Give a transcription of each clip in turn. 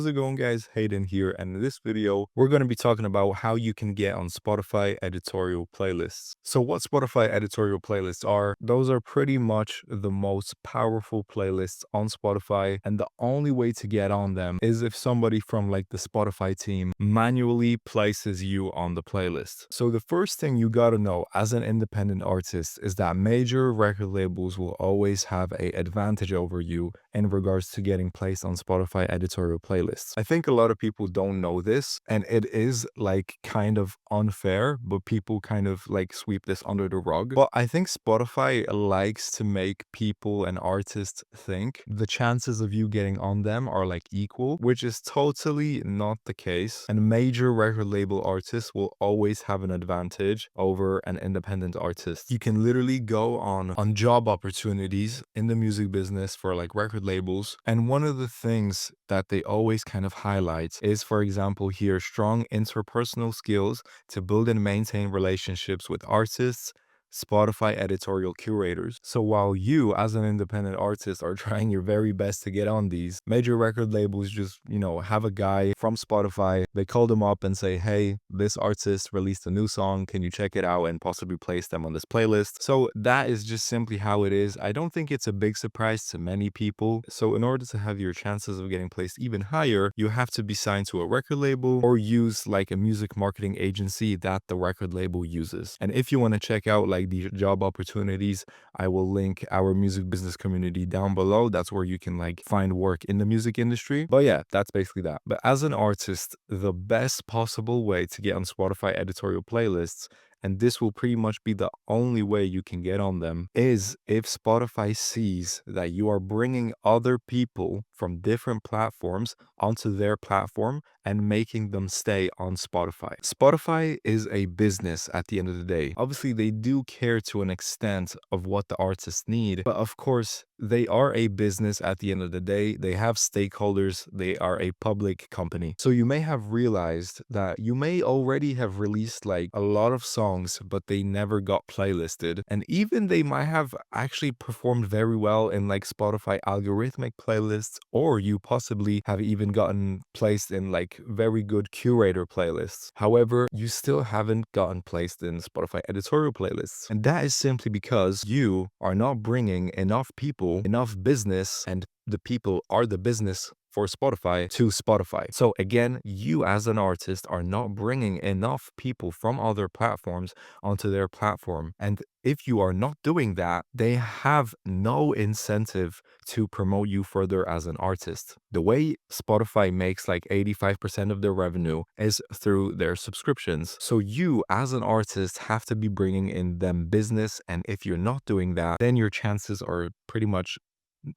How's it going, guys? Hayden here, and in this video we're going to be talking about how you can get on Spotify editorial playlists. So what Spotify editorial playlists are, those are pretty much the most powerful playlists on Spotify, and the only way to get on them is if somebody from like the Spotify team manually places you on the playlist. So the first thing you got to know as an independent artist is that major record labels will always have an advantage over you in regards to getting placed on Spotify editorial playlists. I think a lot of people don't know this, and it is like kind of unfair, but people kind of like sweep this under the rug. But I think Spotify likes to make people and artists think the chances of you getting on them are like equal, which is totally not the case. And major record label artists will always have an advantage over an independent artist. You can literally go on job opportunities in the music business for like record labels, and one of the things that they always kind of highlight is, for example, here, strong interpersonal skills to build and maintain relationships with artists, Spotify editorial curators. So while you as an independent artist are trying your very best to get on these, major record labels just, have a guy from Spotify, they call them up and say, hey, this artist released a new song, can you check it out and possibly place them on this playlist? So that is just simply how it is. I don't think it's a big surprise to many people. So in order to have your chances of getting placed even higher, you have to be signed to a record label or use like a music marketing agency that the record label uses. And if you want to check out like the job opportunities, I will link our music business community down below. That's where you can like find work in the music industry. But yeah, that's basically that. But as an artist, the best possible way to get on Spotify editorial playlists, and this will pretty much be the only way you can get on them, is if Spotify sees that you are bringing other people from different platforms onto their platform and making them stay on Spotify. Spotify is a business at the end of the day. Obviously, they do care to an extent of what the artists need, but of course, they are a business at the end of the day. They have stakeholders. They are a public company. So you may have realized that you may already have released like a lot of songs, but they never got playlisted. And even they might have actually performed very well in like Spotify algorithmic playlists, or you possibly have even gotten placed in like very good curator playlists. However, you still haven't gotten placed in Spotify editorial playlists. And that is simply because you are not bringing enough people, enough business, and the people are the business for Spotify to Spotify. So again, you as an artist are not bringing enough people from other platforms onto their platform. And if you are not doing that, they have no incentive to promote you further as an artist. The way Spotify makes like 85% of their revenue is through their subscriptions. So you as an artist have to be bringing in them business. And if you're not doing that, then your chances are pretty much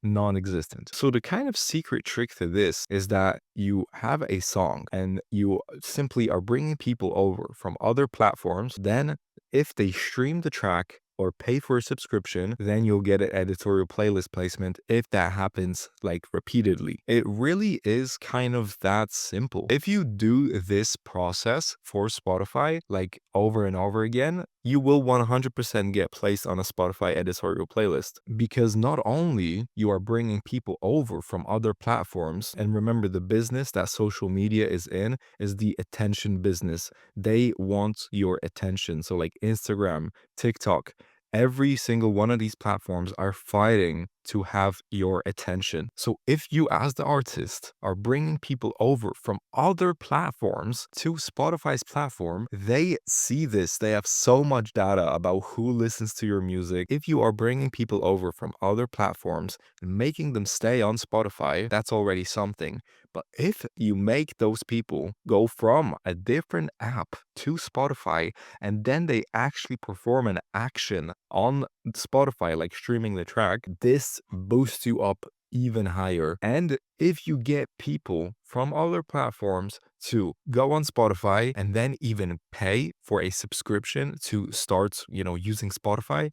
non-existent. So the kind of secret trick to this is that you have a song and you simply are bringing people over from other platforms. Then if they stream the track or pay for a subscription, then you'll get an editorial playlist placement if that happens like repeatedly. It really is kind of that simple. If you do this process for Spotify like over and over again, you will 100% get placed on a Spotify editorial playlist, because not only you are bringing people over from other platforms, and remember, the business that social media is in is the attention business. They want your attention. So like Instagram, TikTok, every single one of these platforms are fighting to have your attention. So if you as the artist are bringing people over from other platforms to Spotify's platform, they see this. They have so much data about who listens to your music. If you are bringing people over from other platforms and making them stay on Spotify, that's already something. But if you make those people go from a different app to Spotify, and then they actually perform an action on Spotify, like streaming the track, this boosts you up even higher. And if you get people from other platforms to go on Spotify and then even pay for a subscription to start, using Spotify,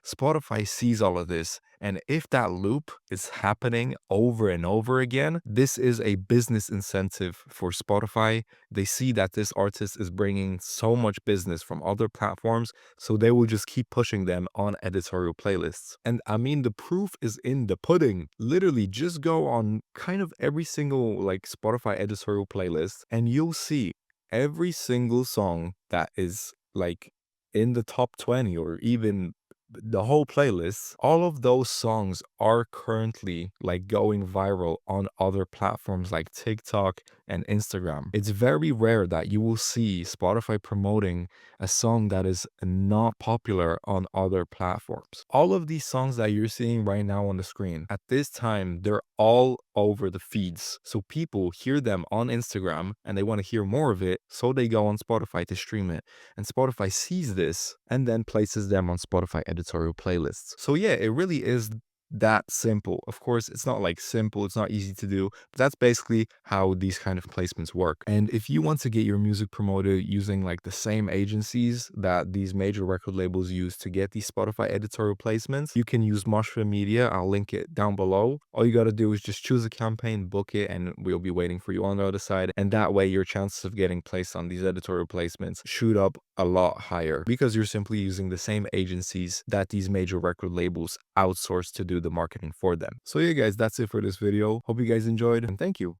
Spotify sees all of this. And if that loop is happening over and over again, this is a business incentive for Spotify. They see that this artist is bringing so much business from other platforms, so they will just keep pushing them on editorial playlists. And I mean, the proof is in the pudding. Literally, just go on kind of every single like Spotify editorial playlist, and you'll see every single song that is like in the top 20 or even the whole playlist, all of those songs are currently like going viral on other platforms like TikTok and Instagram. It's very rare that you will see Spotify promoting a song that is not popular on other platforms. All of these songs that you're seeing right now on the screen, at this time, they're all over the feeds. So people hear them on Instagram and they want to hear more of it, so they go on Spotify to stream it. And Spotify sees this and then places them on Spotify editorial playlists. So yeah, it really is that simple. Of course, it's not like simple, it's not easy to do, but that's basically how these kind of placements work. And if you want to get your music promoted using like the same agencies that these major record labels use to get these Spotify editorial placements, you can use Mushroom Media. I'll link it down below. All you got to do is just choose a campaign, book it, and we'll be waiting for you on the other side. And that way your chances of getting placed on these editorial placements shoot up a lot higher because you're simply using the same agencies that these major record labels outsource to do the marketing for them. So yeah guys, that's it for this video. Hope you guys enjoyed, and thank you.